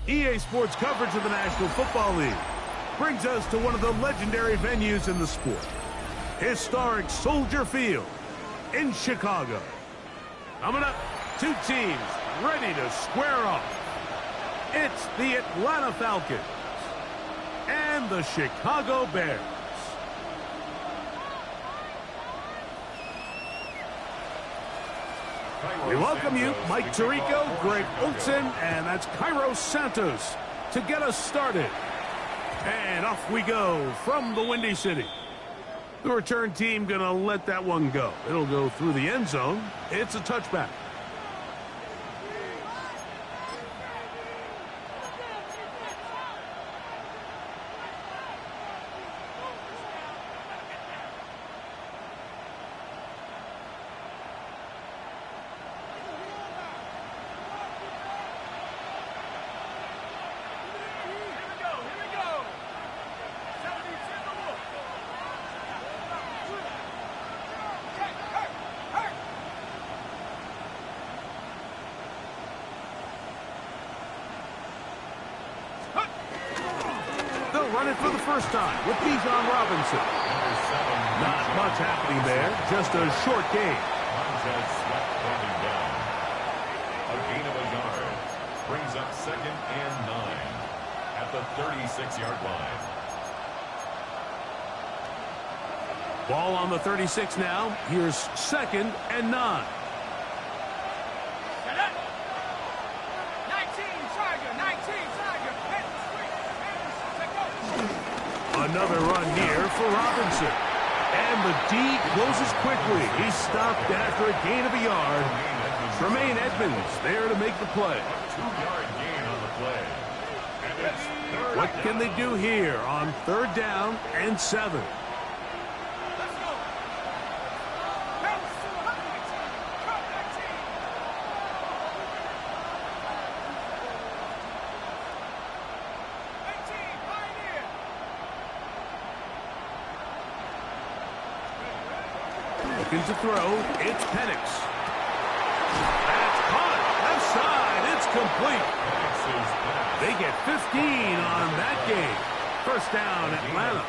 EA Sports coverage of the National Football League brings us to one of the legendary venues in the sport, historic Soldier Field in Chicago. Coming up, two teams ready to square off. It's the Atlanta Falcons and the Chicago Bears. We welcome you, Mike Tirico, Greg Olson, and that's Cairo Santos to get us started. And off we go from the Windy City. The return team going to let that one go. It'll go through the end zone. It's a touchback. Run it for the first time with Bijan Robinson. Not much happening there, just a short gain. A gain of a yard brings up 2nd and 9 at the 36-yard line. Ball on the 36 now. Here's 2nd and 9. Another run here for Robinson. And the D closes quickly. He's stopped after a gain of a yard. Tremaine Edmonds there to make the play. A 2-yard gain on the play. And it's 3rd What can they do here on 3rd down and 7? Looking to throw, it's Penix. That's caught, left side, it's complete. They get 15 on that game. 1st down, Atlanta.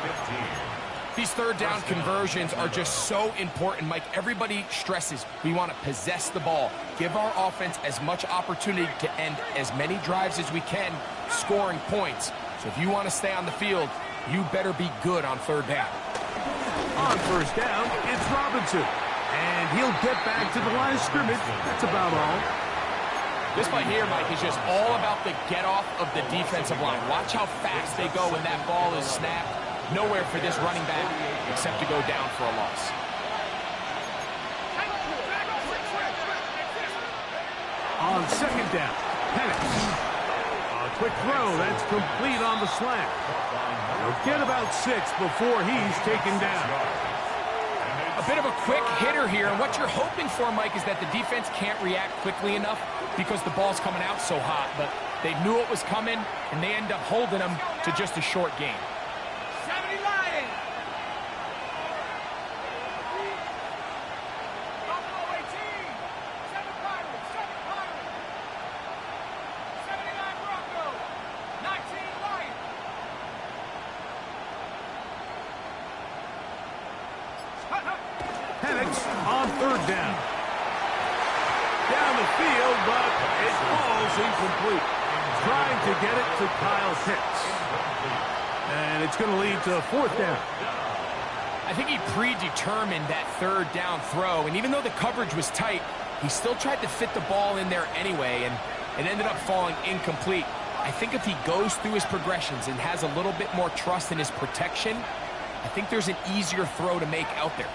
These 3rd down conversions are just so important, Mike. Everybody stresses we want to possess the ball, give our offense as much opportunity to end as many drives as we can, scoring points. So if you want to stay on the field, you better be good on 3rd down. On 1st down, it's Robinson. And he'll get back to the line of scrimmage. That's about all. This play here, Mike, is just all about the get-off of the defensive line. Watch how fast they go when that ball is snapped. Nowhere for this running back except to go down for a loss. On 2nd down, Penix. A quick throw. That's complete on the slant. He'll get about 6 before he's taken down. A bit of a quick hitter here, and what you're hoping for, Mike, is that the defense can't react quickly enough because the ball's coming out so hot, but they knew it was coming, and they end up holding them to just a short gain. Penix on 3rd down. Down the field, but it falls incomplete. Trying to get it to Kyle Pitts. And it's going to lead to 4th down. I think he predetermined that 3rd down throw, and even though the coverage was tight, He still tried to fit the ball in there anyway, and it ended up falling incomplete. I think if he goes through his progressions and has a little bit more trust in his protection, I think there's an easier throw to make out there.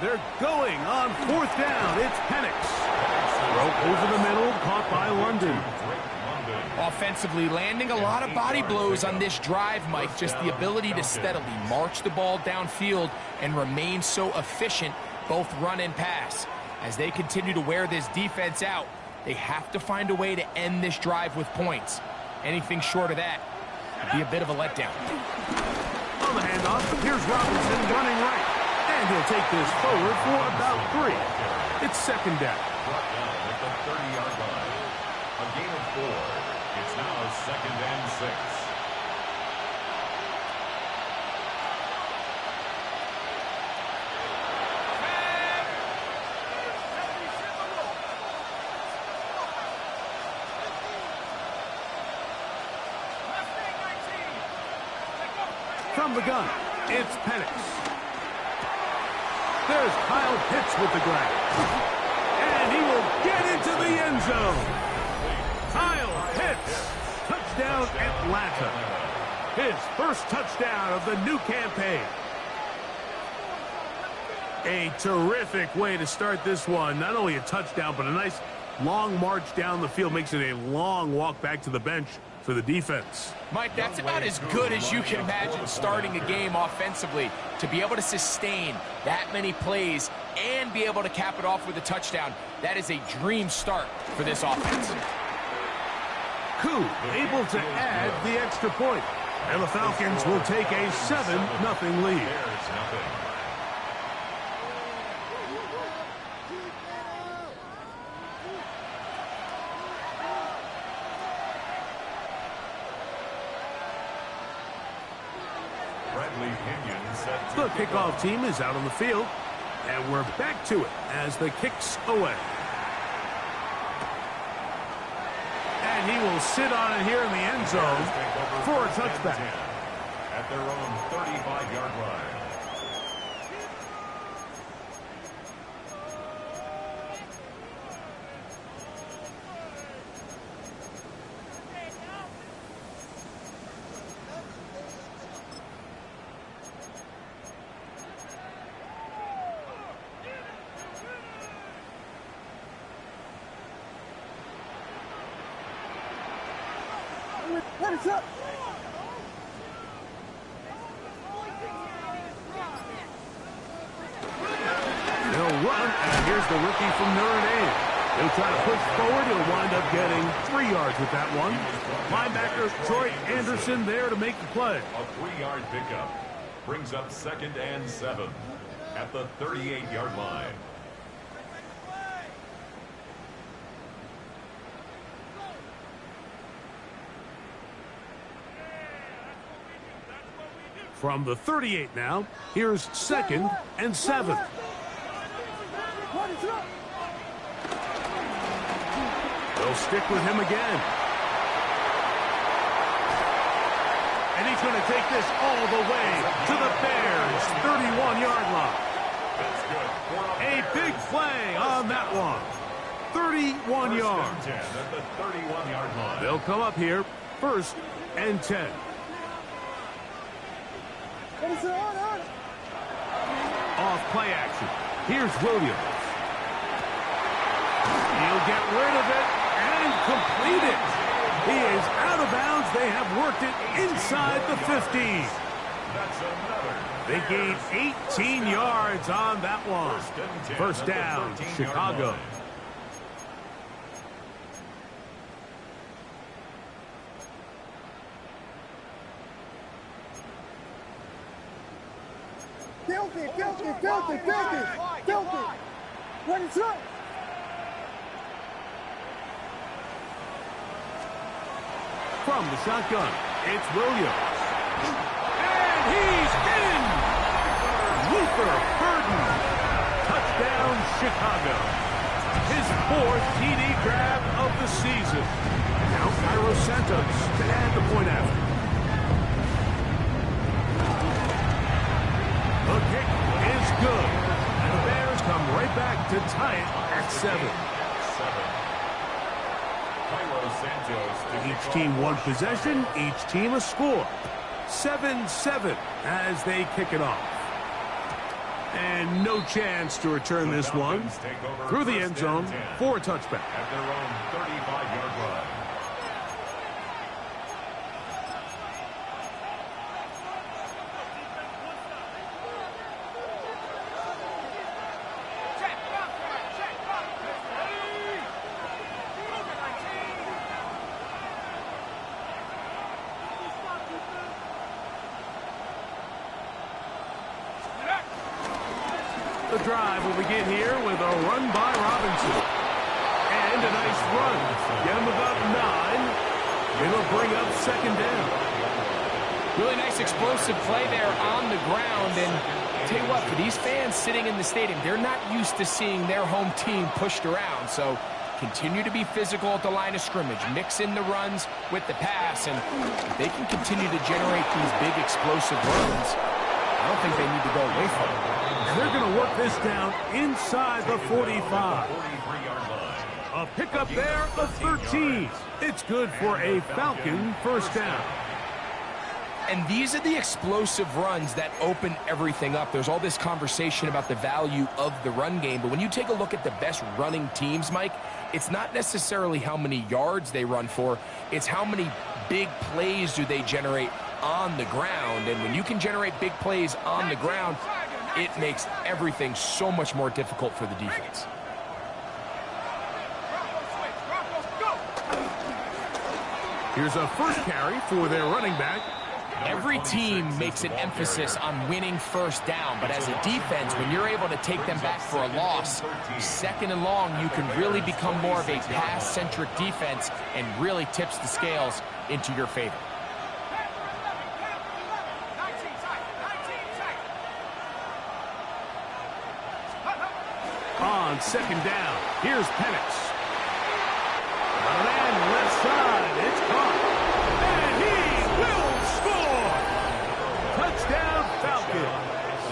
They're going on 4th down. It's Penix. Throw over the middle, caught by London. Offensively, landing a lot of body blows on this drive, Mike. Just the ability to steadily march the ball downfield and remain so efficient, both run and pass. As they continue to wear this defense out, they have to find a way to end this drive with points. Anything short of that would be a bit of a letdown. On the handoff, here's Robinson running right. And he'll take this forward for about 3. It's 2nd down. Brought down at the 30-yard line. A gain of 4. It's now 2nd and 6. From the gun, it's Penix. There's Kyle Pitts with the grab. And he will get into the end zone. Kyle Pitts, touchdown Atlanta. His first touchdown of the new campaign. A terrific way to start this one. Not only a touchdown, but a nice long march down the field. Makes it a long walk back to the bench for the defense. Mike, that's about as good as you can imagine starting a game offensively. To be able to sustain that many plays and be able to cap it off with a touchdown, that is a dream start for this offense. Koo able to add the extra point. And the Falcons will take a 7-0 lead. The kickoff team is out on the field, and we're back to it as the kick's away. And he will sit on it here in the end zone for a touchback. At their own 35-yard line. What is up? They'll run, and here's the rookie from Notre Dame. He'll try to push forward. He'll wind up getting 3 yards with that one. Linebacker Troy Anderson there to make the play. A 3-yard pickup brings up 2nd and 7 at the 38-yard line. From the 38 now, here's 2nd and 7. They'll stick with him again. And he's going to take this all the way to the Bears' 31-yard line. A big play on that one. 31 yards. At the 31-yard line. They'll come up here, 1st and 10. Off play action. Here's Williams. He'll get rid of it and complete it. He is out of bounds. They have worked it inside the 15. They gained 18 yards on that one. 1st down, Chicago. Filthy. What is up? From the shotgun, it's Williams. And he's in! Luther Burden. Touchdown, Chicago. His 4th TD grab of the season. Now Cairo Santos to add the point after. Each team one possession, each team a score. 7-7 as they kick it off. And no chance to return this one through the end zone for a touchback. At their own 35-yard line. The drive will begin here with a run by Robinson. And a nice run. Get him about 9. It'll bring up second down. Really nice explosive play there on the ground. And I'll tell you what, for these fans sitting in the stadium, they're not used to seeing their home team pushed around. So continue to be physical at the line of scrimmage. Mix in the runs with the pass. And if they can continue to generate these big explosive runs, I don't think they need to go away from it. They're going to work this down inside the 45. A pickup there of 13. It's good for a Falcon first down. And these are the explosive runs that open everything up. There's all this conversation about the value of the run game, but when you take a look at the best running teams, Mike, it's not necessarily how many yards they run for, it's how many big plays do they generate on the ground. And when you can generate big plays on the ground, it makes everything so much more difficult for the defense. Here's a first carry for their running back. Every team makes an emphasis on winning first down, but as a defense, when you're able to take them back for a loss, second and long, you can really become more of a pass-centric defense and really tips the scales into your favor. On second down, here's Penix. And left side, it's caught. And he will score! Touchdown, Falcons.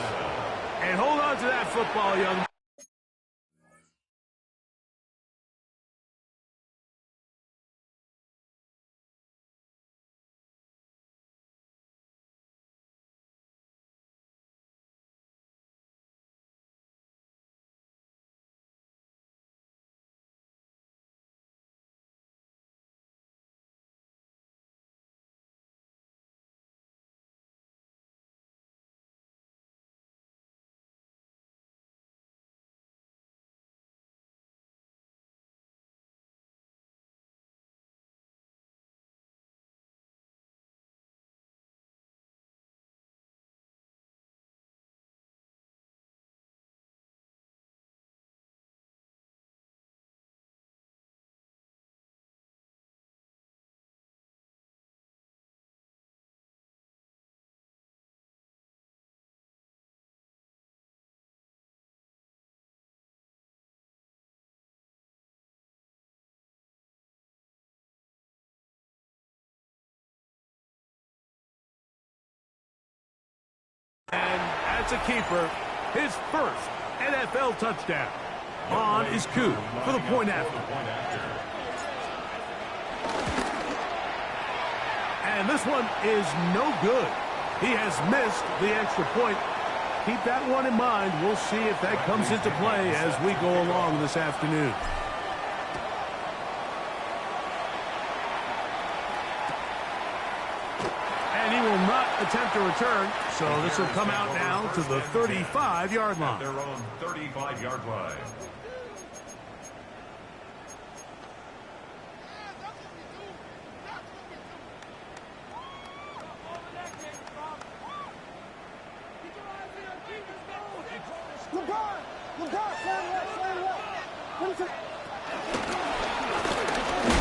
And hold on to that football, young. And as a keeper, his first NFL touchdown. On is Koo for the point after. And this one is no good. He has missed the extra point. Keep that one in mind. We'll see if that comes into play as we go along this afternoon. And he will not attempt to return, so this will come out now to the 35-yard line. Their own 35-yard line.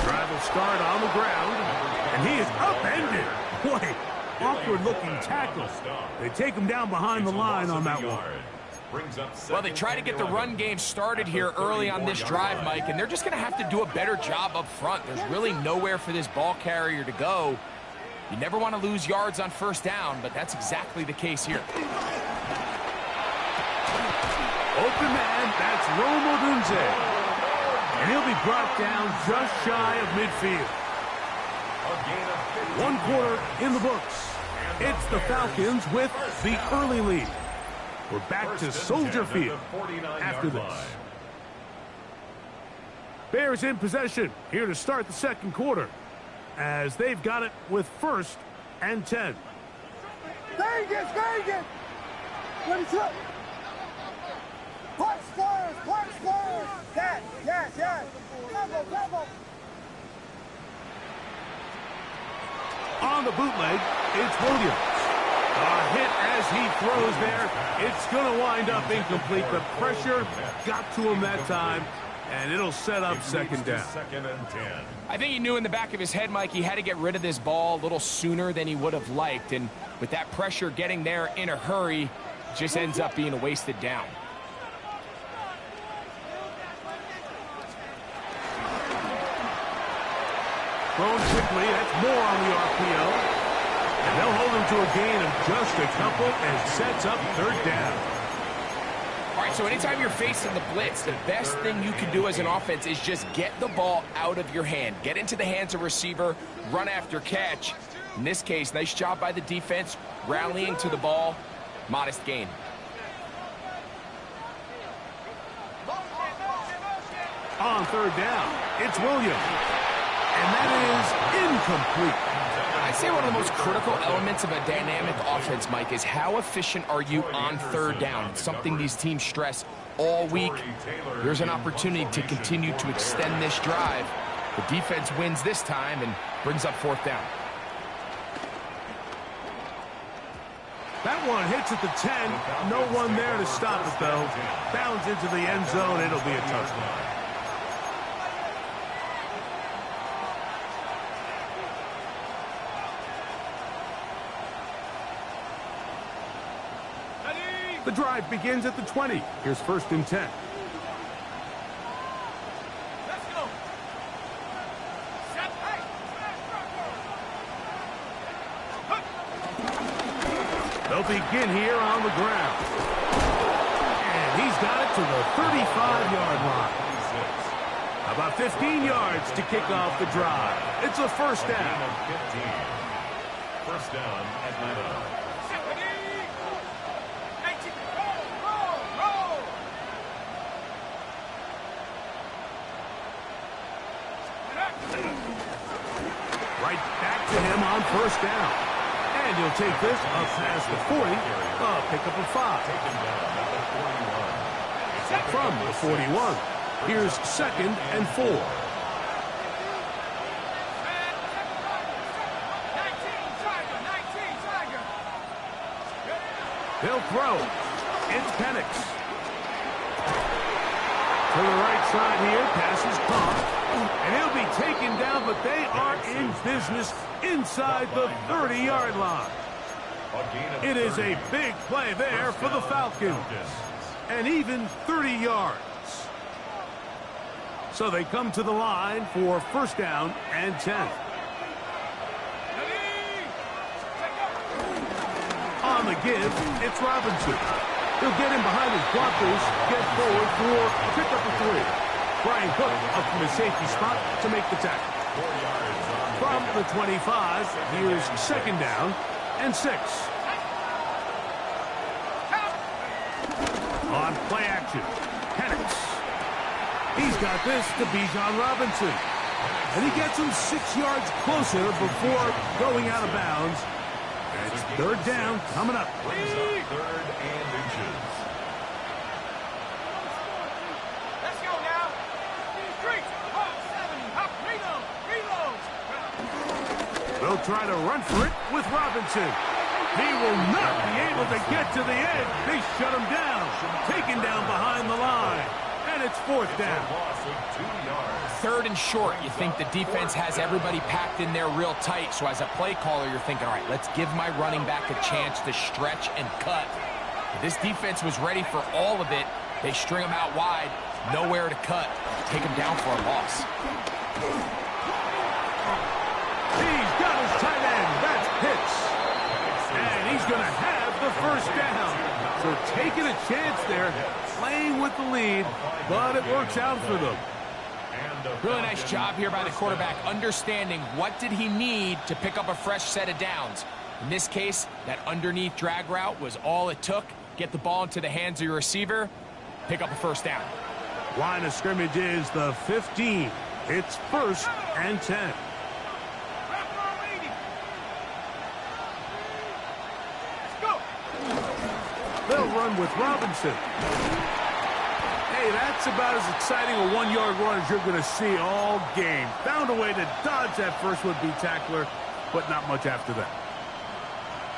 Drive will start on the ground, and he is upended. Boy, awkward-looking tackle. They take him down behind the line on that one. Well, they try to get the run game started here early on this drive, Mike, and they're just going to have to do a better job up front. There's really nowhere for this ball carrier to go. You never want to lose yards on first down, but that's exactly the case here. Open man, that's Rome Odunze. And he'll be brought down just shy of midfield. 1 quarter in the books. It's the Falcons with the early lead. We're back to Soldier Field after this. Bears in possession here to start the second quarter, as they've got it with 1st and 10. Vegas! Let me try. Punch players! Yes! Level! On the bootleg, it's Williams. A hit as he throws there. It's going to wind up incomplete. The pressure got to him that time, and it'll set up second down. I think he knew in the back of his head, Mike, he had to get rid of this ball a little sooner than he would have liked. And with that pressure getting there in a hurry, just ends up being a wasted down. Thrown quickly, that's more on the RPO. And they'll hold him to a gain of just a couple and sets up 3rd down. All right, so anytime you're facing the blitz, the best thing you can do as an offense is just get the ball out of your hand. Get into the hands of receiver, run after catch. In this case, nice job by the defense, rallying to the ball. Modest gain. On 3rd down, it's Williams. And that is incomplete. I'd say one of the most critical elements of a dynamic offense, Mike, is how efficient are you on 3rd down? It's something these teams stress all week. Here's an opportunity to continue to extend this drive. The defense wins this time and brings up 4th down. That one hits at the 10. No one there to stop it, though. Bounds into the end zone. It'll be a touchdown. The drive begins at the 20. Here's 1st and 10. Let's go. Set. They'll begin here on the ground. And he's got it to the 35-yard line. About 15 yards to kick off the drive. It's a 1st down. 1st down, Atlanta. Right back to him on 1st down. And he'll take this up past the 40. Pick up a 5. From the 41. Here's 2nd and 4. They'll throw. It's Penix. To the right side here. Pass is caught. And he'll be taken down, but they are in business inside the 30-yard line. It is a big play there for the Falcons. And even 30 yards. So they come to the line for 1st down and 10. On the give, it's Robinson. He'll get in behind his blockers, get forward for a pickup of 3. Brian Cook up from his safety spot to make the tackle. From the 25, here's 2nd down and 6. On play action, Penix. He's got this to Bijan Robinson. And he gets him 6 yards closer before going out of bounds. And it's 3rd down coming up. 3rd and inches. They'll try to run for it with Robinson. He will not be able to get to the edge. They shut him down. Taken down behind the line. And it's 4th down. 3rd and short. You think the defense has everybody packed in there real tight. So as a play caller, you're thinking, all right, let's give my running back a chance to stretch and cut. But this defense was ready for all of it. They string him out wide. Nowhere to cut. Take him down for a loss. He's got his tight end. That's Pitts. And he's going to have the 1st down. So taking a chance there, playing with the lead, but it works out for them. Really nice job here by the quarterback, understanding what did he need to pick up a fresh set of downs. In this case, that underneath drag route was all it took. Get the ball into the hands of your receiver, pick up a first down. Line of scrimmage is the 15. It's 1st and 10. They'll run with Robinson. Hey, that's about as exciting a one-yard run as you're going to see all game. Found a way to dodge that first would-be tackler, but not much after that.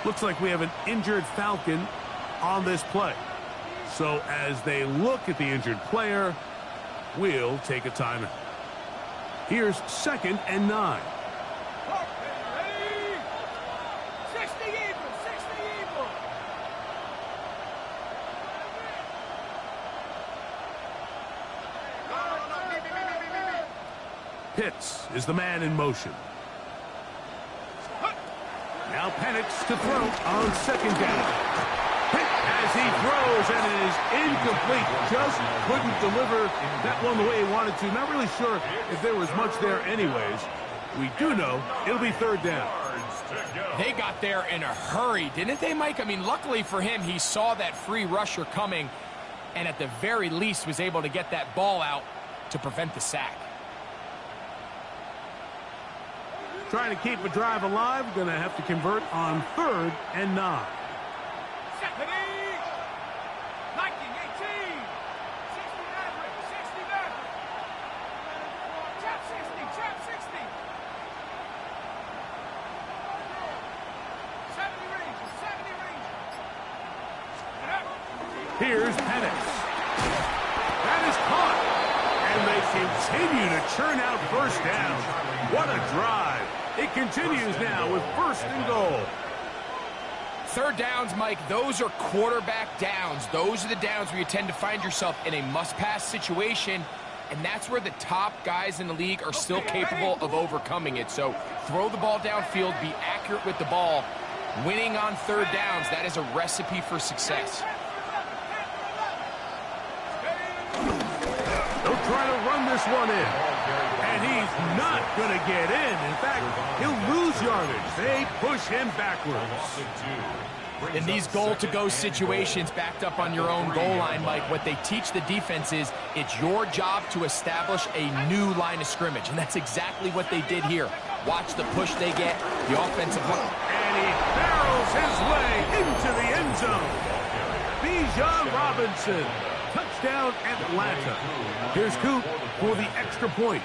Looks like we have an injured Falcon on this play. So as they look at the injured player, we'll take a timeout. Here's 2nd and 9. Pitts is the man in motion. Now Penix to throw on 2nd down. As he throws, and it is incomplete. Just couldn't deliver that one the way he wanted to. Not really sure if there was much there anyways. We do know it'll be 3rd down. They got there in a hurry, didn't they, Mike? I mean, luckily for him, he saw that free rusher coming and at the very least was able to get that ball out to prevent the sack. Trying to keep a drive alive, going to have to convert on 3rd and 9. Here's Penix. That is caught. And they continue to churn out first down. What a drive. It continues now with 1st and goal. 3rd downs, Mike, those are quarterback downs. Those are the downs where you tend to find yourself in a must-pass situation, and that's where the top guys in the league are still capable of overcoming it. So throw the ball downfield, be accurate with the ball. Winning on 3rd downs, that is a recipe for success. They'll try to run this one in. And he's not going to get in. In fact, he'll lose yardage. They push him backwards. In these goal-to-go situations backed up on your own goal line, Mike, what they teach the defense is it's your job to establish a new line of scrimmage. And that's exactly what they did here. Watch the push they get, the offensive line. And he barrels his way into the end zone. Bijan Robinson. Touchdown, Atlanta. Here's Coop for the extra point.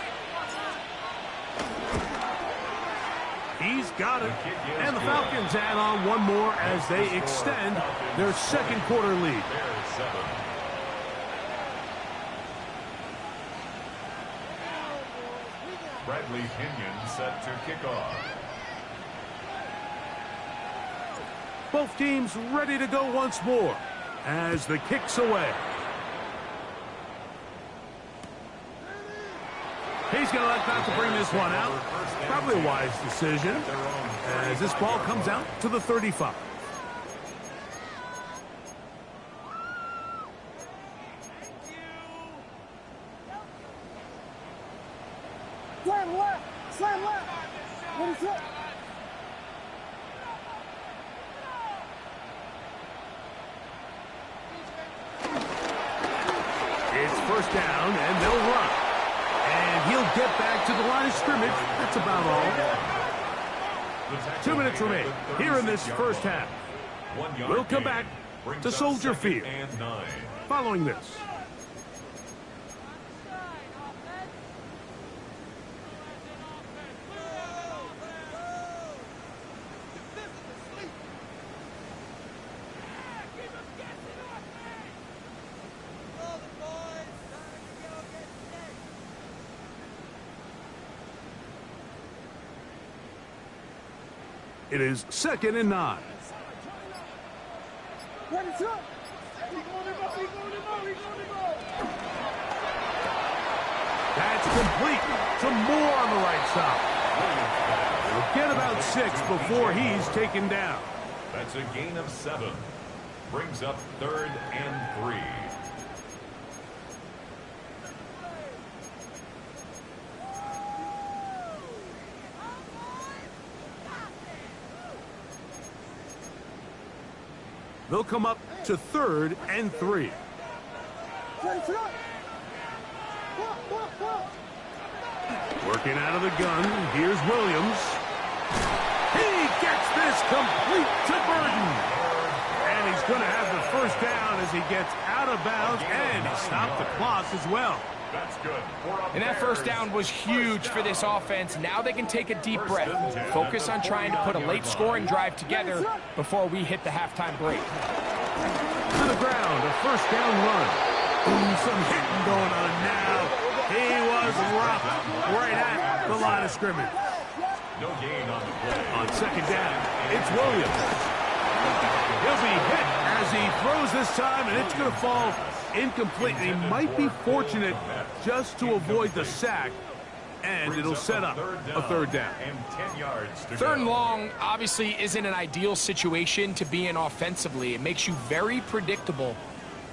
He's got it. And the Falcons add on one more as they extend their 2nd quarter lead. Bradley Pinion set to kick off. Both teams ready to go once more as the kick's away. He's going to elect not to bring this one out. Probably a wise decision as this ball comes out to the 35. Slam left! Slam left! What is it? It's 1st down, and they'll run. And he'll get back to the line of scrimmage. That's about all. 2 minutes remain here in this 1st half. We'll come back to Soldier Field following this. It is 2nd and 9. That's complete to Moore on the right side. He'll get about 6 before he's taken down. That's a gain of 7. Brings up 3rd and 3. They'll come up to 3rd and 3. Working out of the gun, here's Williams. He gets this complete to Burton. And he's going to have the first down as he gets out of bounds, and he stopped the clock as well. That's good. And that first down was huge for this offense. Now they can take a deep breath, focus on trying to put a late scoring drive together before we hit the halftime break. To the ground, a first down run. Ooh, some hitting going on now. He was rocked right at the line of scrimmage. No gain on the play. On second down, it's Williams. He'll be hit as he throws this time, and it's going to fall incomplete. He might be fortunate just to avoid the sack, and it'll set up a 3rd down. And 10 yards to 3rd and go. long obviously isn't an ideal situation to be in offensively. It makes you very predictable,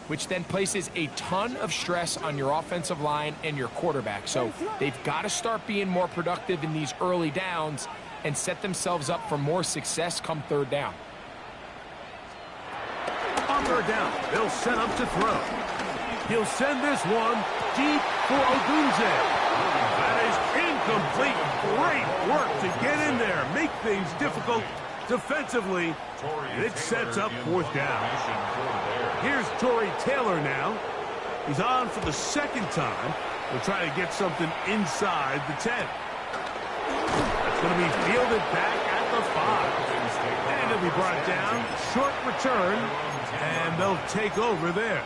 which then places a ton of stress on your offensive line and your quarterback. So they've got to start being more productive in these early downs and set themselves up for more success come 3rd down. On 3rd down, they'll set up to throw. He'll send this one deep for Odunze. That is incomplete. Great work to get in there, make things difficult defensively, and it sets up 4th down. Here's Torrey Taylor now. He's on for the 2nd time. We'll try to get something inside the 10. That's going to be fielded back at the 5. And it'll be brought down. Short return, and they'll take over there.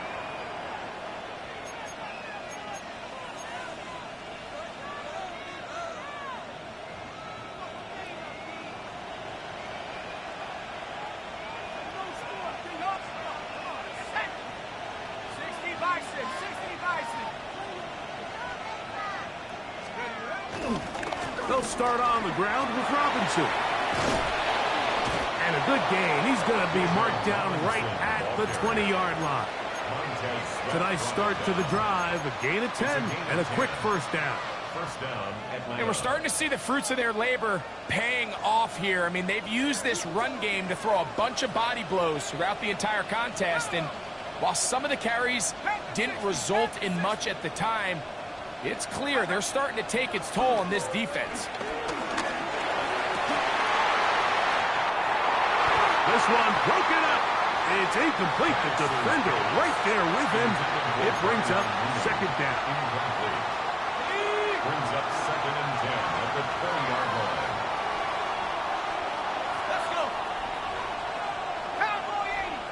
They'll start on the ground with Robinson. And a good gain. He's going to be marked down right at the 20-yard line. It's a nice start to the drive. A gain of 10 and a quick first down. And we're starting to see the fruits of their labor paying off here. I mean, they've used this run game to throw a bunch of body blows throughout the entire contest. And while some of the carries didn't result in much at the time, it's clear they're starting to take its toll on this defense. This one broken up. It's incomplete. The defender right there with him. It brings up 2nd down. Brings up 2nd and 10 at the 20-yard line. Let's go. Cowboy 80.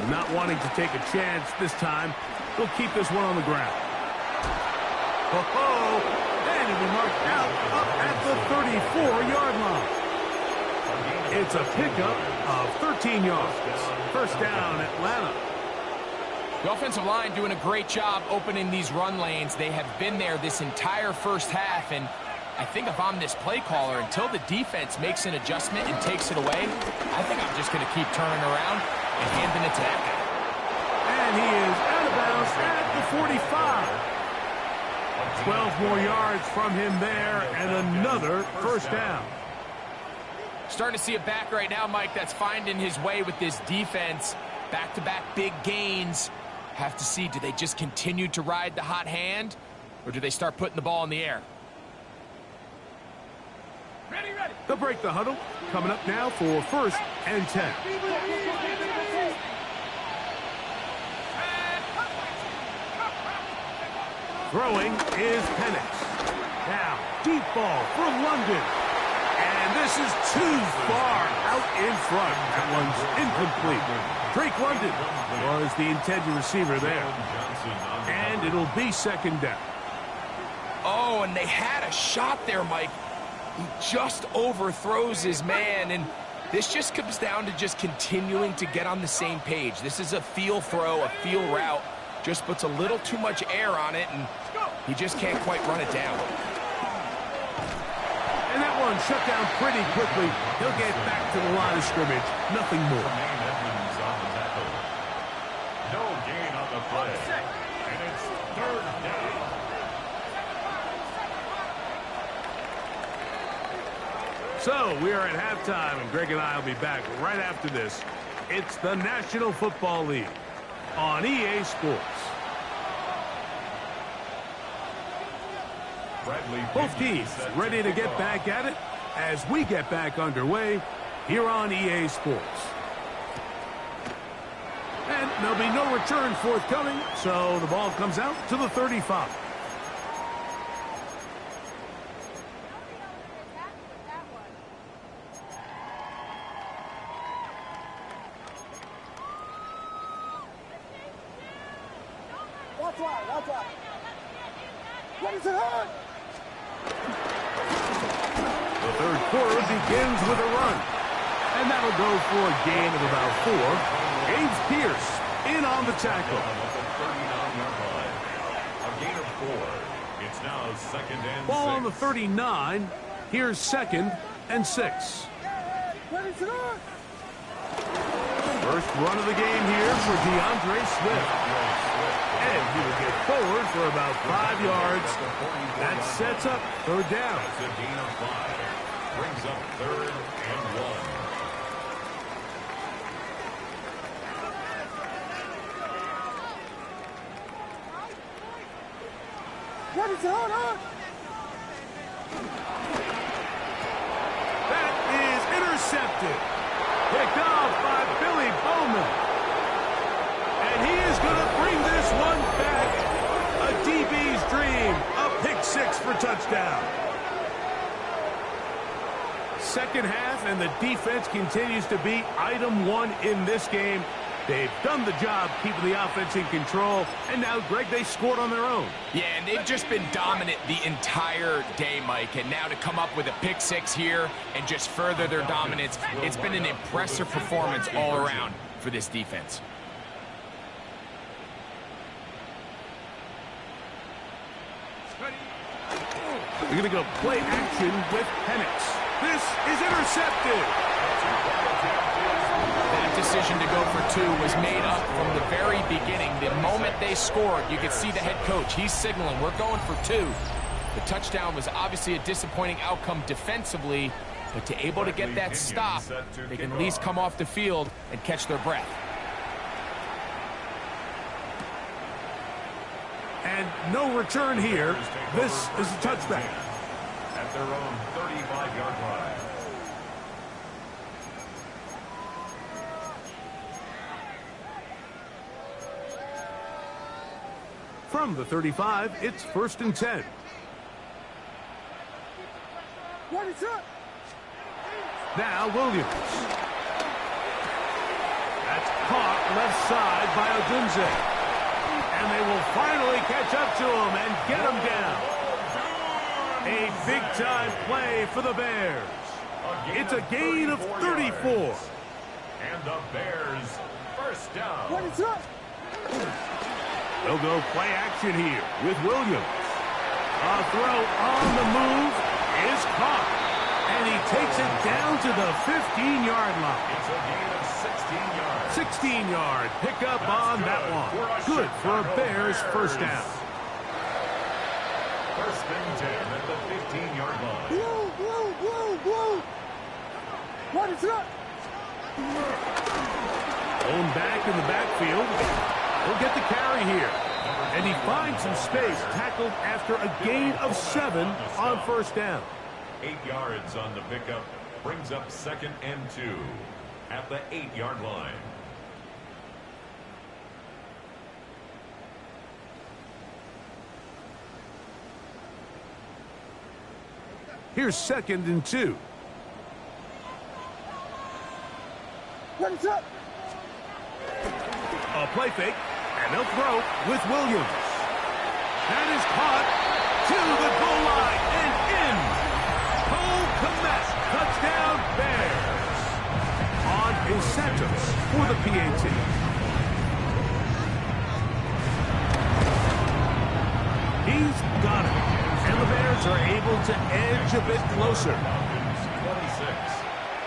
Not wanting to take a chance this time, we'll keep this one on the ground. Oh, and it'll be marked out up at the 34-yard line. It's a pickup of 13 yards. First down, Atlanta. The offensive line doing a great job opening these run lanes. They have been there this entire first half, and I think if I'm this play caller, until the defense makes an adjustment and takes it away, I think I'm just going to keep turning around and handing it to that guy. And he is out of bounds at the 45. 12 more yards from him there, and another first down. Starting to see a back right now, Mike, that's finding his way with this defense. Back-to-back big gains. Have to see, do they just continue to ride the hot hand, or do they start putting the ball in the air? Ready, ready. They'll break the huddle. Coming up now for 1st and 10. Throwing is Penix. Now, deep ball for London. And this is too far out in front. That one's incomplete. Drake London was the intended receiver there. And it'll be 2nd down. Oh, and they had a shot there, Mike. He just overthrows his man, and this just comes down to just continuing to get on the same page. This is a feel throw, a feel route. just puts a little too much air on it, and he just can't quite run it down. And that one shut down pretty quickly. He'll get back to the line of scrimmage. Nothing more. No gain on the play. And it's third down. So we are at halftime, and Greg and I will be back right after this. It's the National Football League on EA Sports. Both teams ready to get back at it as we get back underway here on EA Sports. And there'll be no return forthcoming, so the ball comes out to the 35. Watch out, watch out. What is it on? The third quarter begins with a run. And that'll go for a gain of about 4. James Pierce in on the tackle. A gain of 4. It's now second and 6. Ball on the 39. Here's second and 6. What is it on? First run of the game here for DeAndre Swift. And he will get forward for about 5 yards. That sets up third down. That's a gain of 5. Brings up third and 1. What is it on? That is intercepted. Picked off by Billy Bowman. And he is going to bring this one back. A DB's dream. A pick 6 for touchdown. Second half, and the defense continues to be item 1 in this game. They've done the job keeping the offense in control, and now, Greg, they scored on their own. Yeah, and they've just been dominant the entire day, Mike, and now to come up with a pick 6 here and just further their dominance, it's been an impressive performance all around for this defense. We're going to go play action with Penix. This is intercepted. That decision to go for 2 was made up from the very beginning. The moment they scored, you could see the head coach. He's signaling, we're going for 2. The touchdown was obviously a disappointing outcome defensively, but to able to get that stop, they can at least come off the field and catch their breath. And no return here. This is a touchback. At their own 35-yard line. From the 35, it's 1st and 10. What is it? Now Williams. That's caught left side by Odunze. And they will finally catch up to him and get him down. A big-time play for the Bears. It's a gain of 34. And the Bears first down. What is it? They'll go play action here with Williams. A throw on the move is caught. And he takes it down to the 15-yard line. It's a gain of 16 yards. 16-yard pickup on that one. Good for a Bears first down. First and 10 at the 15-yard line. Blue. What is it? Owned back in the backfield. He'll get the carry here. And he finds some space, tackled after a gain of 7 on first down. 8 yards on the pickup. Brings up second and 2 at the 8-yard line. Here's 2nd and 2. What is it? A play fake, and they'll throw with Williams. That is caught to the goal line and in. Cole Kmet, touchdown Bears. On is Santos for the PAT. He's got it. And the Bears are able to edge a bit closer. 26.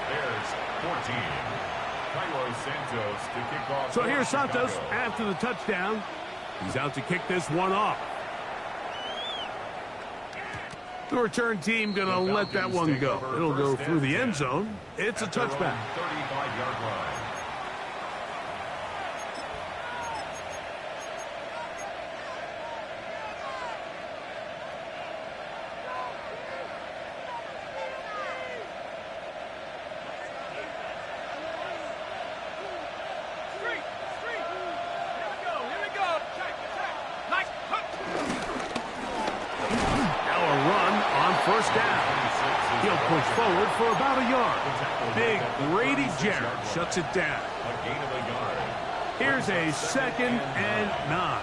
Bears 14. Cairo Santos to kick off. So here's Chicago. Santos after the touchdown. He's out to kick this one off. The return team going to let that one go. It'll go through the end zone. It's a touchback. 35-yard line. First down. He'll push forward for about a yard. Big Grady Jarrett shuts it down. A gain of a yard. Here's a 2nd and 9.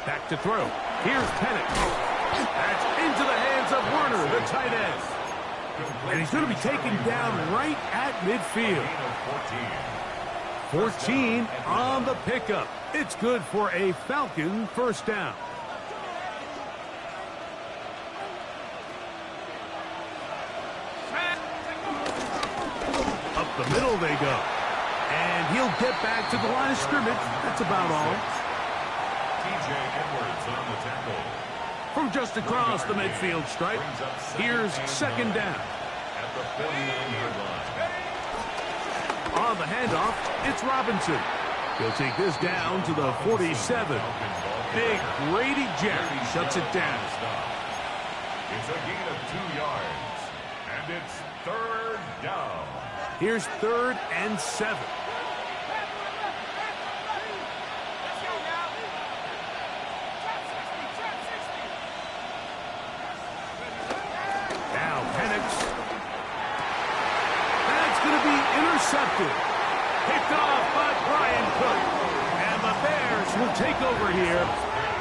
Back to throw. Here's Penix. That's into the hands of Werner, the tight end. And he's going to be taken down right at midfield. 14 on the pickup. It's good for a Falcon first down. Up the middle they go. And he'll get back to the line of scrimmage. That's about all. TJ Edwards on the tackle. From just across the midfield stripe, here's 2nd down. At the 49-yard line. On the handoff, it's Robinson. He'll take this down to the 47. Big Grady Jarrett shuts it down. It's a gain of 2 yards. And it's 3rd down. Here's 3rd and 7. Now Penix. That's going to be intercepted. Picked off by Brian Cook. And the Bears will take over here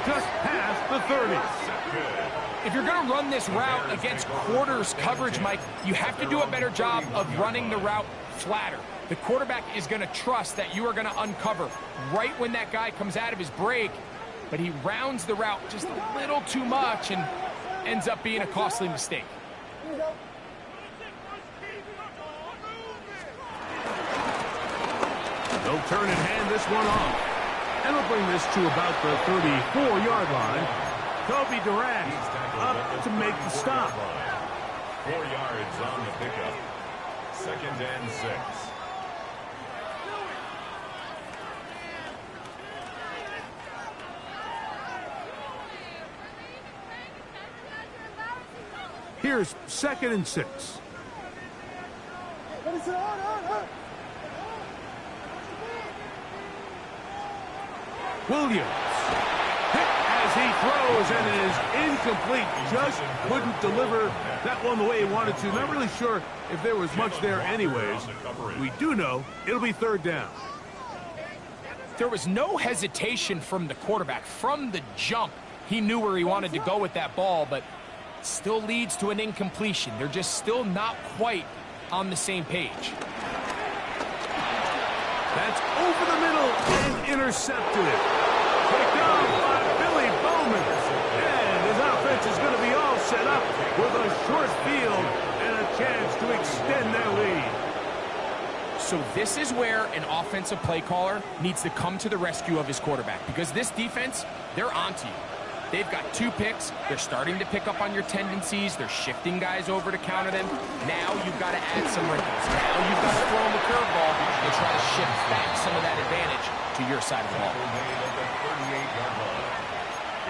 just past the 30. If you're going to run this route against quarters coverage, Mike, you have to do a better job of running the route flatter. The quarterback is going to trust that you are going to uncover right when that guy comes out of his break, but he rounds the route just a little too much and ends up being a costly mistake. They'll turn and hand this one off. And they'll bring this to about the 34-yard line. Kobe Durant up to make the stop. 4 yards on the pickup. 2nd and 6. Here's 2nd and 6. Williams. Hit as he throws and it is incomplete. Just couldn't deliver that one the way he wanted to. Not really sure if there was much there anyways. We do know it'll be 3rd down. There was no hesitation from the quarterback. From the jump, he knew where he wanted to go with that ball, but still leads to an incompletion. They're just still not quite on the same page. That's over the middle and intercepted. Picked off by Billy Bowman. And his offense is going to be all set up with a short field and a chance to extend their lead. So this is where an offensive play caller needs to come to the rescue of his quarterback, because this defense, they're onto you. They've got 2 picks. They're starting to pick up on your tendencies. They're shifting guys over to counter them. Now you've got to add some wrinkles. Now you've got to throw them the curveball and try to shift back some of that advantage to your side of the ball.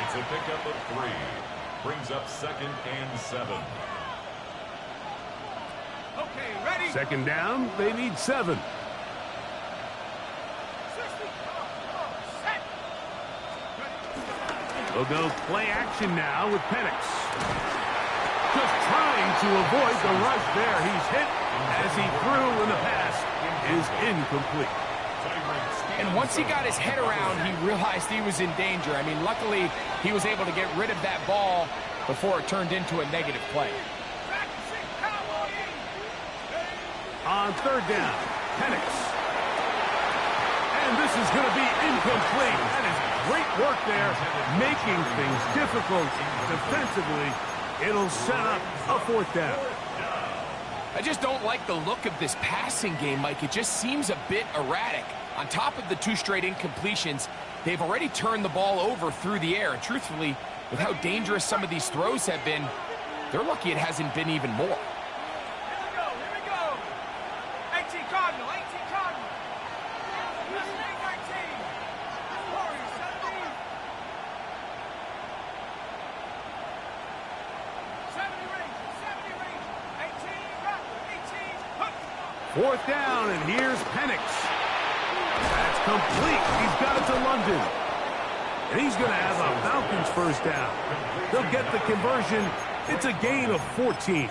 It's a pickup of 3. Brings up 2nd and 7. Okay, ready? 2nd down, they need 7. They'll go play action now with Penix. Just trying to avoid the rush there. He's hit as he threw, and the pass is incomplete. And once he got his head around, he realized he was in danger. I mean, luckily, he was able to get rid of that ball before it turned into a negative play. On 3rd down, Penix. And And this is going to be incomplete. That is great work there, making things difficult defensively. It'll set up a fourth down. I just don't like the look of this passing game, Mike. It just seems a bit erratic. On top of the 2 straight incompletions, they've already turned the ball over through the air. And truthfully, with how dangerous some of these throws have been, they're lucky it hasn't been even more. Here we go. 18 Cardinal, 18 Cardinal. 19. Warriors, 17. 70 Rangers, 18 Raptors, 18 Hooks. Fourth down, and here's Penix. That's complete. He's got it to London. And he's going to have a Falcons first down. They'll get the conversion. It's a gain of 14.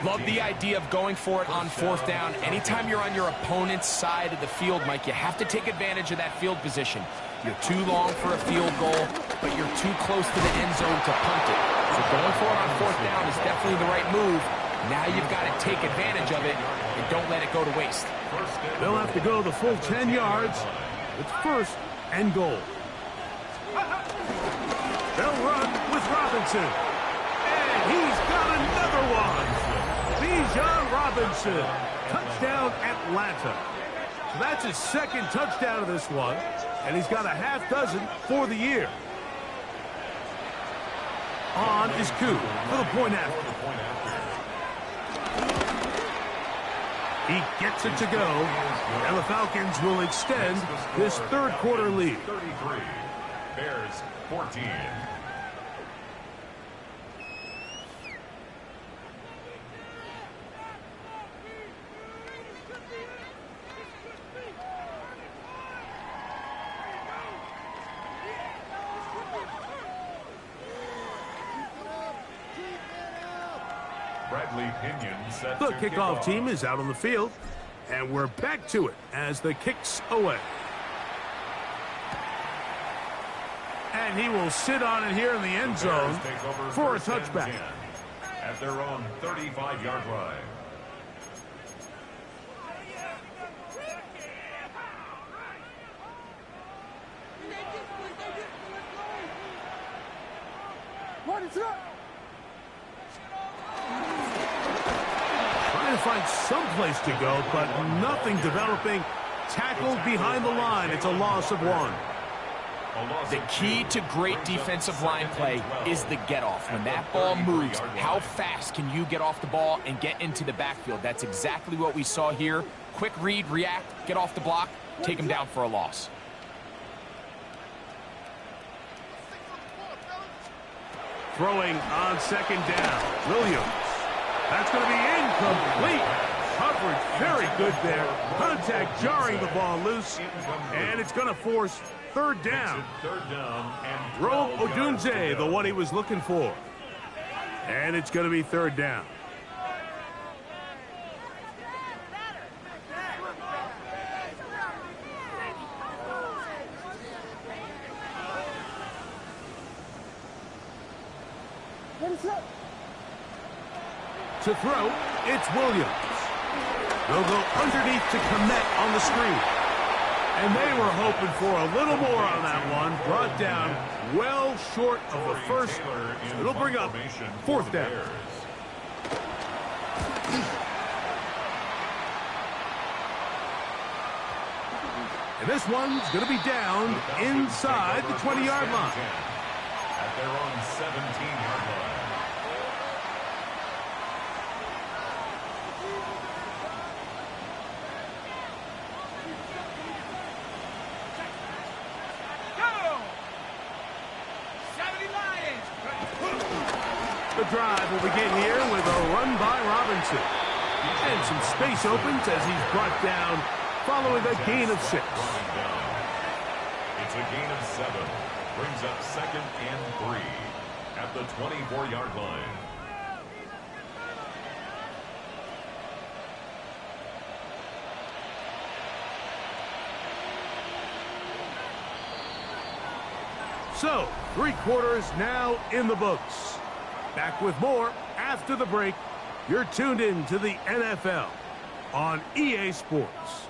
Love the idea of going for it on fourth down. Anytime you're on your opponent's side of the field, Mike, you have to take advantage of that field position. You're too long for a field goal, but you're too close to the end zone to punt it. So going for it on fourth down is definitely the right move. Now you've got to take advantage of it and don't let it go to waste. They'll have to go the full 10 yards. It's first and goal. They'll run with Robinson. And he's got another one. Bijan Robinson. Touchdown, Atlanta. So that's his second touchdown of this one. And he's got a half dozen for the year. On is Koo for the point after. He gets it to go, and the Falcons will extend this third quarter lead. 33, Bears 14. Bradley Pinion set The to kickoff team is out on the field, and we're back to it as the kick's away. And he will sit on it here in the end zone for a touchback. At their own 35-yard line. What is up? Trying to find some place to go, but nothing developing. Tackled behind the line. It's a loss of 1. The key to great defensive line play is the get-off. When that ball moves, how fast can you get off the ball and get into the backfield? That's exactly what we saw here. Quick read, react, get off the block, take him down for a loss. Throwing on second down. Williams. That's going to be incomplete. Coverage very good there. Contact jarring the ball loose. And it's going to force third down. Rome Odunze, the one he was looking for. And it's going to be third down. What is up? To throw, it's Williams. They'll go underneath to Komet on the screen. And they were hoping for a little more on that one. Brought down well short of the first. It'll bring up fourth down. And this one's going to be down inside the 20-yard line. At their own 17-yard line. The drive will begin here with a run by Robinson. And some space opens as he's brought down following a gain of 6. It's a gain of 7. Brings up second and 3 at the 24-yard line. So, 3 quarters now in the books. Back with more after the break. You're tuned in to the NFL on EA Sports.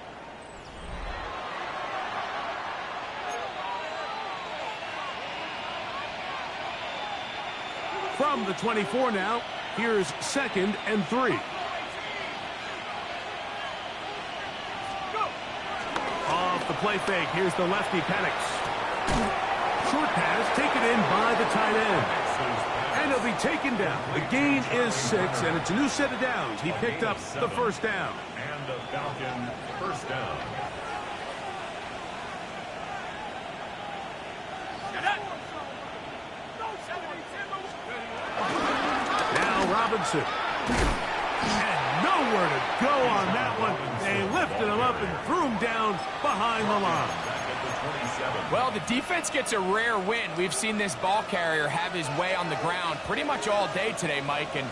From the 24 now, here's 2nd and 3. Off the play fake, here's the lefty Penix. Short pass taken in by the tight end. And he'll be taken down. The gain is 6, and it's a new set of downs. He picked up the first down. And the Falcon first down. Now Robinson. And nowhere to go on that one. They lifted him up and threw him down behind the line. Well, the defense gets a rare win. We've seen this ball carrier have his way on the ground pretty much all day today, Mike, and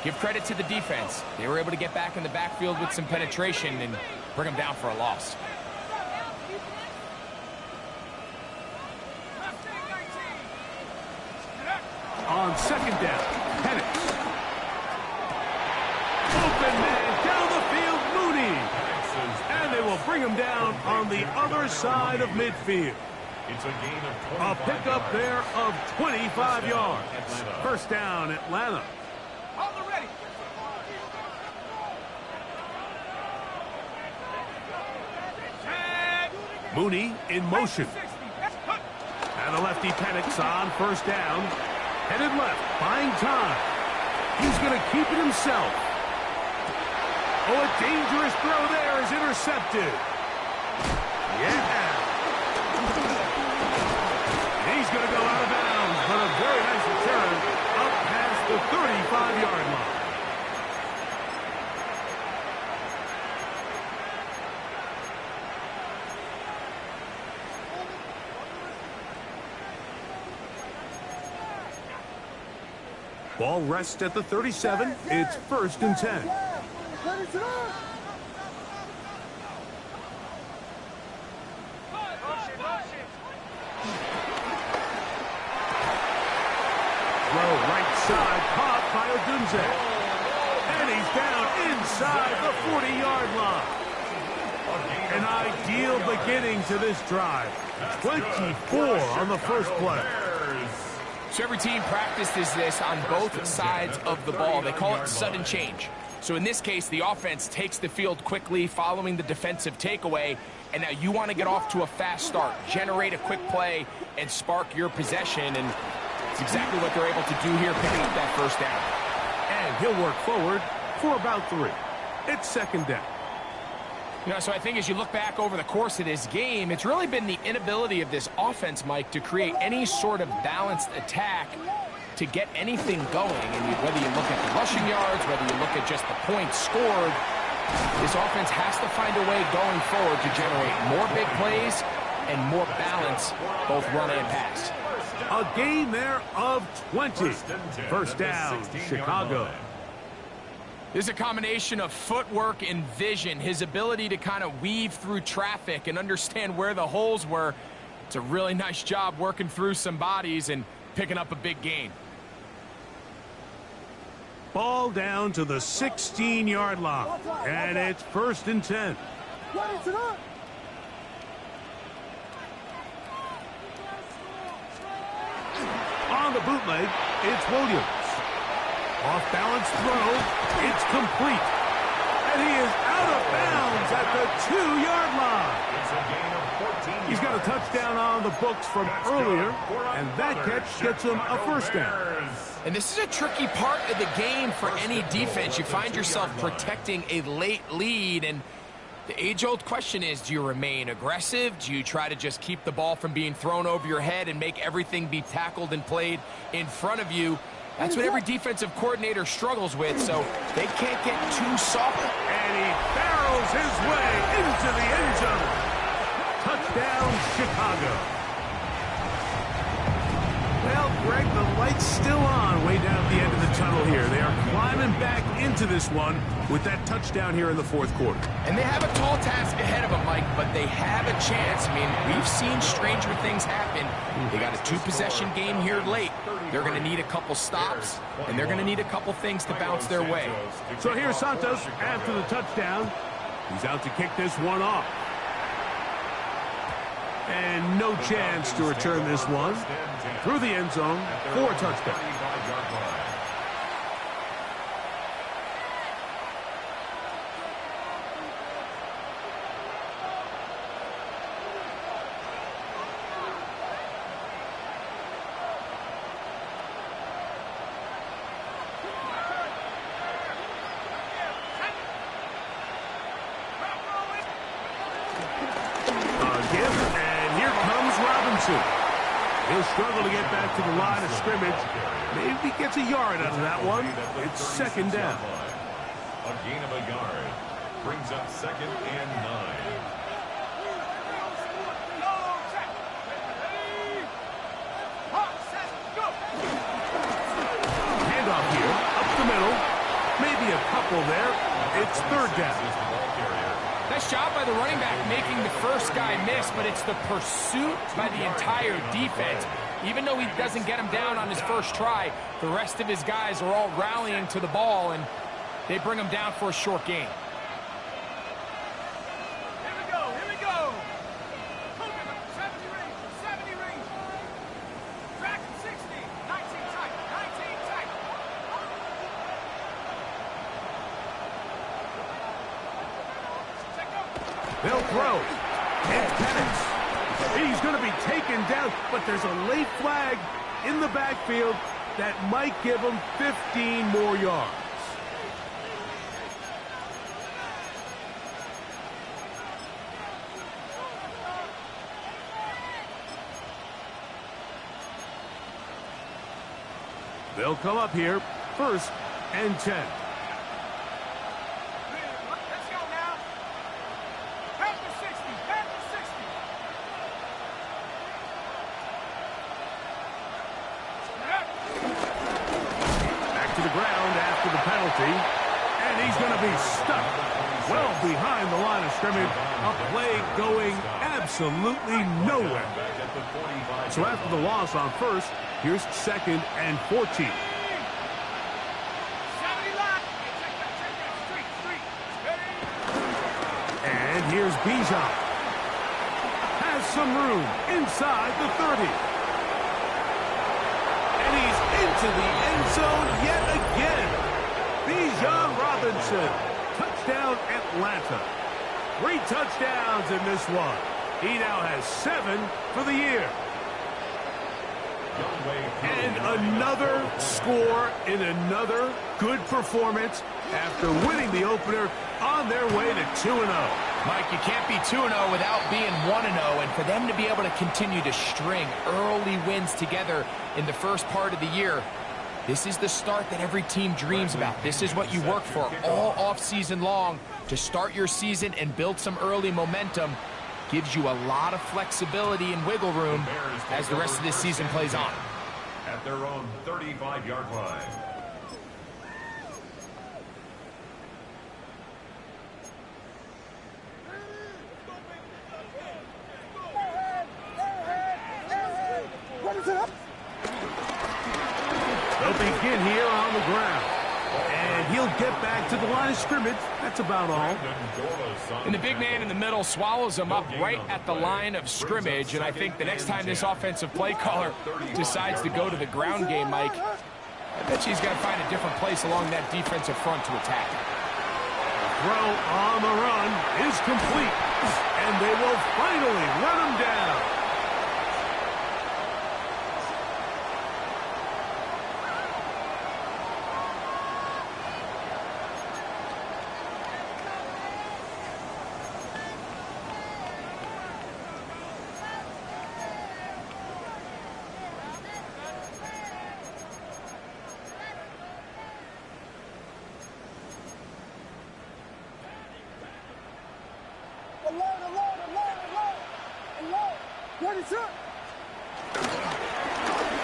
give credit to the defense. They were able to get back in the backfield with some penetration and bring them down for a loss. On 2nd down, Penix. Open man down the field, Mooney. And they will bring him down on the other side of midfield. It's a gain of 25 A pickup there of 25 yards. First down, Atlanta. Hold it ready. Mooney in motion. And the lefty Penix on first down. Headed left, buying time. He's going to keep it himself. Oh, a dangerous throw there is intercepted. Yeah. He's going to go out of bounds, but a very nice return up past the 35-yard line. Ball rests at the 37. It's 1st and 10. Throw right side, caught by Odunze. And he's down inside the 40-yard line. An ideal beginning to this drive. 24 on the first play. So every team practices this on both sides of the ball. They call it sudden change. So in this case, the offense takes the field quickly following the defensive takeaway, and now you want to get off to a fast start, generate a quick play, and spark your possession, and it's exactly what they're able to do here, picking up that first down. And he'll work forward for about 3. It's 2nd down. You know, so I think as you look back over the course of this game, it's really been the inability of this offense, Mike, to create any sort of balanced attack to get anything going. And whether you look at the rushing yards, whether you look at just the points scored, this offense has to find a way going forward to generate more big plays and more balance, both run and pass. A gain there of 20. First down, Chicago. This is a combination of footwork and vision, his ability to kind of weave through traffic and understand where the holes were. It's a really nice job working through some bodies and picking up a big gain. Ball down to the 16-yard line, and it's 1st and 10. On the bootleg, it's Williams. Off-balance throw, it's complete. And he is out of bounds at the 2-yard line. He's got a touchdown on the books from earlier, and that catch gets him a first down. And this is a tricky part of the game for any defense. You find yourself protecting a late lead, and the age-old question is, do you remain aggressive? Do you try to just keep the ball from being thrown over your head and make everything be tackled and played in front of you? That's what every defensive coordinator struggles with, so they can't get too soft. And he barrels his way into the end zone. Touchdown, Chicago. Well, Greg, the light's still on way down at the end of the tunnel here. They are climbing back into this one with that touchdown here in the 4th quarter. And they have a tall task ahead of them, Mike, but they have a chance. I mean, we've seen stranger things happen. They got a 2-possession game here late. They're going to need a couple stops, and they're going to need a couple things to bounce their way. So here's Santos after the touchdown. He's out to kick this one off. And no chance to return this one through the end zone for a touchdown. Robinson. He'll struggle to get back to the line of scrimmage. Maybe he gets a yard out of that one. It's second down. A gain of a yard. Brings up 2nd and 9. Handoff here, up the middle. Maybe a couple there. It's 3rd down. Nice job by the running back making the first guy miss, but it's the pursuit by the entire defense. Even though he doesn't get him down on his first try, the rest of his guys are all rallying to the ball, and they bring him down for a short gain. Here we go, here we go. 70 range, 70 range. Track 60, 19 tight, 19 tight. They'll throw. It's Penix. He's going to be taken down, but there's a late flag in the backfield that might give him 15 more yards. They'll come up here, 1st and 10. Let's go now. Pass the 60, pass the 60. Back to the ground after the penalty, and he's going to be stuck well behind the line of scrimmage. A play going absolutely nowhere. So after the loss on 1st, here's 2nd and 14. 70 left. Check that, street. Steady. And here's Bijan. Has some room inside the 30. And he's into the end zone yet again. Bijan Robinson. Touchdown Atlanta. 3 touchdowns in this one. He now has 7 for the year. And another score in another good performance after winning the opener on their way to 2-0. Mike, you can't be 2-0 without being 1-0, and for them to be able to continue to string early wins together in the first part of the year, this is the start that every team dreams about. This is what you work for all offseason long, to start your season and build some early momentum. Gives you a lot of flexibility and wiggle room as the rest of this season plays on. At their own 35-yard line. They'll begin here on the ground. And he'll get back to the line of scrimmage. That's about all. And the big man in the middle swallows him up right at the line of scrimmage. And I think the next time this offensive play caller decides to go to the ground game, Mike, I bet you he's got to find a different place along that defensive front to attack. Throw on the run is complete. And they will finally run him down.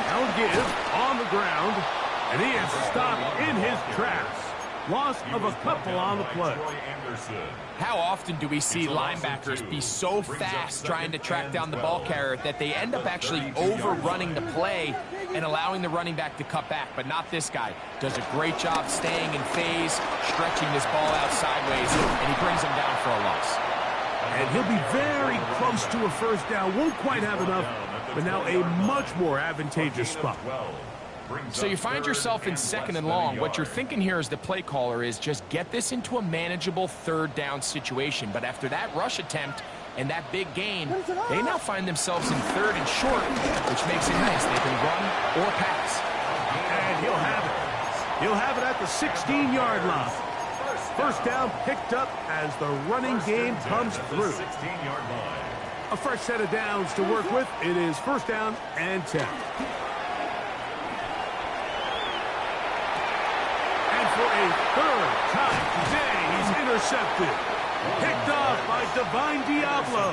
Now give on the ground, and he is stopped in his tracks. Loss of a couple on the play. How often do we see linebackers be so fast trying to track down the ball carrier that they end up actually overrunning the play and allowing the running back to cut back? But not this guy. Does a great job staying in phase, stretching this ball out sideways, and he brings him down for a loss. And he'll be very close to a first down. Won't quite have enough, but now a much more advantageous spot. So you find yourself in 2nd and long. What you're thinking here as the play caller is just get this into a manageable 3rd down situation. But after that rush attempt and that big gain, they now find themselves in 3rd and short, which makes it nice. They can run or pass. And he'll have it. He'll have it at the 16-yard line. First down picked up as the running game comes through. 16-yard line. A fresh set of downs to work with. It is first down and 10. And for a third time today, he's intercepted. Picked off by Divine Diablo.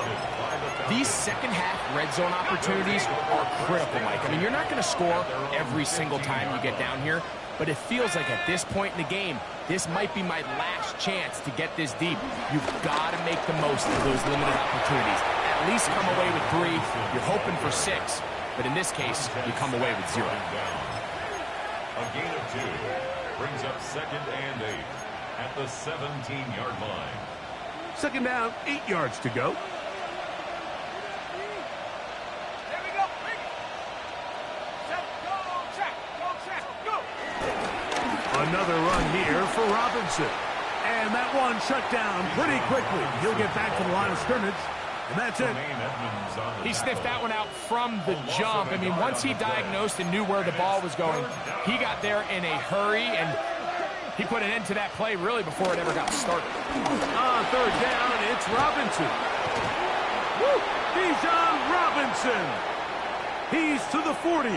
These second-half red zone opportunities are critical, Mike. I mean, you're not going to score every single time you get down here, but it feels like at this point in the game, this might be my last chance to get this deep. You've got to make the most of those limited opportunities. At least come away with 3. You're hoping for 6, but in this case, you come away with 0. A gain of 2 brings up second and 8 at the 17-yard line. Second down, 8 yards to go. There we go. Bring it. Set, go, check, go. Another run here for Robinson. And that one shut down pretty quickly. He'll get back to the line of scrimmage, and that's it. He sniffed that one out from the jump. I mean, once he diagnosed and knew where the ball was going, he got there in a hurry, and he put an end to that play really before it ever got started. On third down, it's Robinson. Woo! Bijan Robinson. He's to the 40.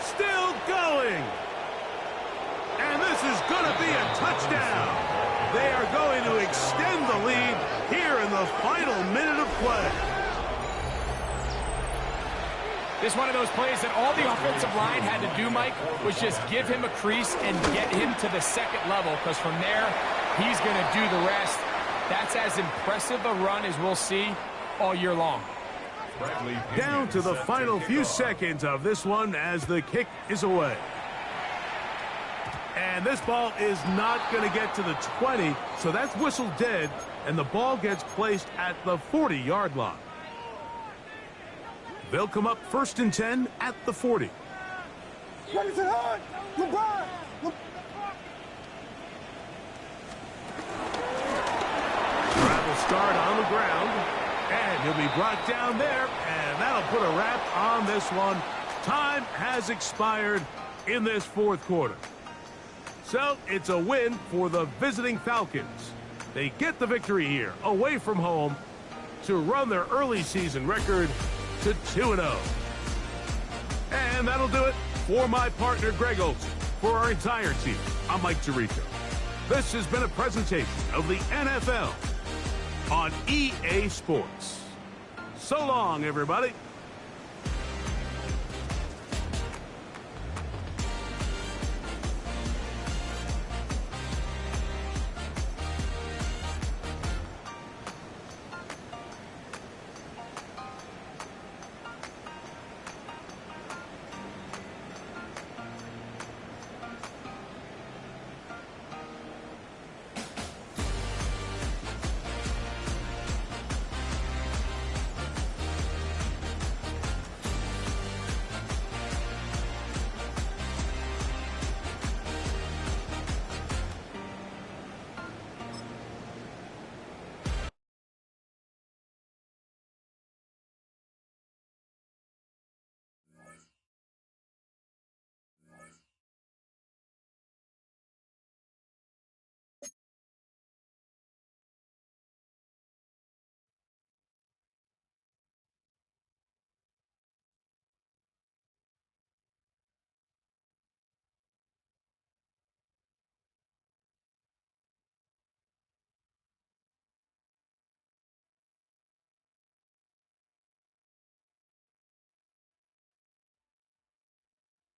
Still going. And this is going to be a touchdown. They are going to extend the lead here in the final minute of play. This is one of those plays that all the offensive line had to do, Mike, was just give him a crease and get him to the second level, because from there, he's going to do the rest. That's as impressive a run as we'll see all year long. Down to the final few seconds of this one as the kick is away. And this ball is not going to get to the 20, so that's whistled dead, and the ball gets placed at the 40-yard line. They'll come up first and 10 at the 40. Ready to hard. LeBron. Travel start on the ground, and he'll be brought down there, and that'll put a wrap on this one. Time has expired in this fourth quarter. So it's a win for the visiting Falcons. They get the victory here, away from home, to run their early season record to 2-0. And that'll do it for my partner, Greg Olson. For our entire team, I'm Mike Tirico. This has been a presentation of the NFL on EA Sports. So long, everybody.